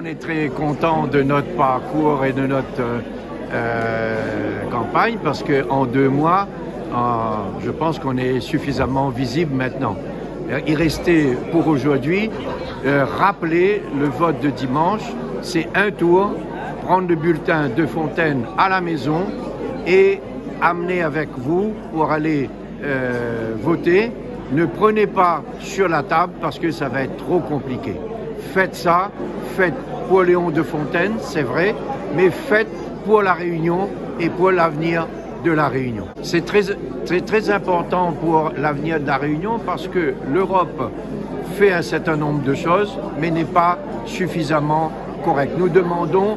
on est très content de notre parcours et de notre campagne parce qu'en 2 mois, je pense qu'on est suffisamment visible maintenant. Il restait pour aujourd'hui rappeler le vote de dimanche, c'est un tour, prendre le bulletin de Fontaine à la maison et amener avec vous pour aller voter. Ne prenez pas sur la table parce que ça va être trop compliqué. Faites ça, faites pour Léon de Fontaine, c'est vrai, mais faites pour la Réunion et pour l'avenir de la Réunion. C'est très important pour l'avenir de la Réunion parce que l'Europe fait un certain nombre de choses, mais n'est pas suffisamment correcte. Nous demandons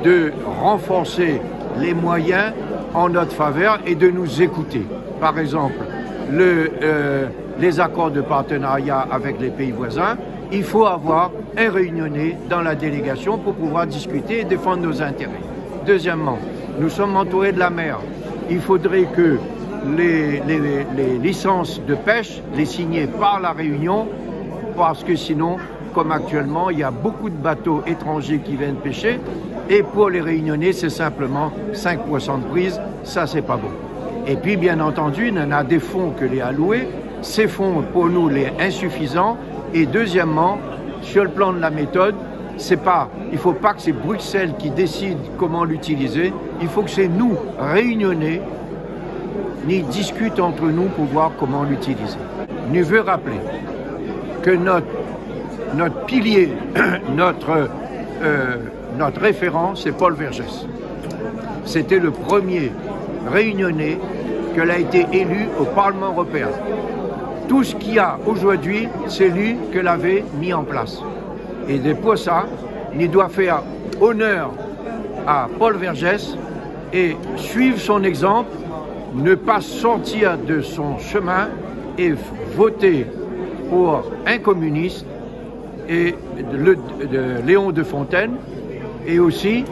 de renforcer les moyens en notre faveur et de nous écouter. Par exemple, les accords de partenariat avec les pays voisins, il faut avoir un réunionnais dans la délégation pour pouvoir discuter et défendre nos intérêts. Deuxièmement, nous sommes entourés de la mer. Il faudrait que les licences de pêche les signées par la Réunion, parce que sinon, comme actuellement, il y a beaucoup de bateaux étrangers qui viennent pêcher, et pour les Réunionnais, c'est simplement 5% de prise, ça c'est pas bon. Et puis, bien entendu, il y en a des fonds que les alloués, ces fonds, pour nous, les insuffisants. Et deuxièmement, sur le plan de la méthode, il ne faut pas que c'est Bruxelles qui décide comment l'utiliser, il faut que c'est nous, Réunionnais, qui discutent entre nous pour voir comment l'utiliser. Je veux rappeler que notre pilier, notre référent, c'est Paul Vergès. C'était le premier Réunionnais qu'il a été élu au Parlement européen. Tout ce qu'il y a aujourd'hui, c'est lui qui l'avait mis en place. Et pour ça, il doit faire honneur à Paul Vergès et suivre son exemple, ne pas sortir de son chemin et voter pour un communiste et Léon de Fontaine et aussi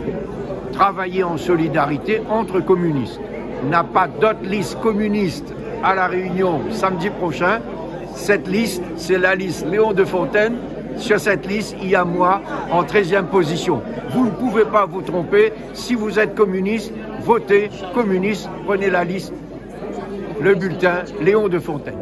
travailler en solidarité entre communistes. Il n'a pas d'autre liste communiste à la Réunion samedi prochain. Cette liste, c'est la liste Léon de Fontaine. Sur cette liste, il y a moi en 13e position. Vous ne pouvez pas vous tromper. Si vous êtes communiste, votez communiste, prenez la liste, le bulletin Léon de Fontaine.